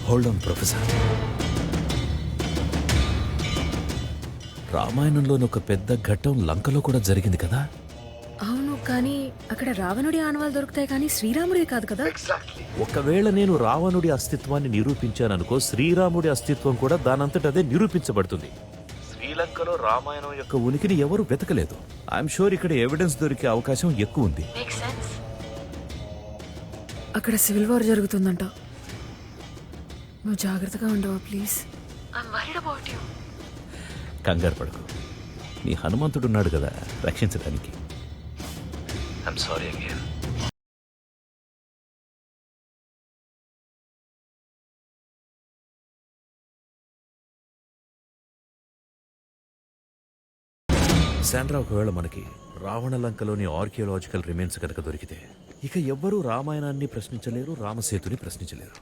Hold on professor. రామాయణంలోని ఒక పెద్ద ఘట్టం లంకలో కూడా జరిగింది కదా? అవును, కానీ అక్కడ రావణుడి ఆనవాలు దొరుకుతాయి కానీ శ్రీరాముడి కాదు కదా. ఒకవేళ నేను రావణుడి అస్తిత్వాన్ని నిరూపించాననుకో, శ్రీరాముడి అస్తిత్వం కూడా దానంతట అదే నిరూపించబడుతుంది. శ్రీలంకలో రామాయణం యొక్క ఉనికిని ఎవరు వెతకలేదు. ఐఎమ్ షూర్ ఇక్కడ ఎవిడెన్స్ దొరికే అవకాశం ఎక్కువ ఉంది. అక్కడ సివిల్ వార్ జరుగుతుందంట. నువ్వు జాగ్రత్తగా ఉండవా ప్లీజ్? కంగారు పడకు, నీ హనుమంతుడున్నాడు కదా రక్షించడానికి. I'm sorry again. శాండ్రా, ఒకవేళ మనకి రావణ లంకలోని ఆర్కియోలాజికల్ రిమైన్స్ కనుక దొరికితే ఇక ఎవ్వరూ రామాయణాన్ని ప్రశ్నించలేరు, రామసేతుని ప్రశ్నించలేరు.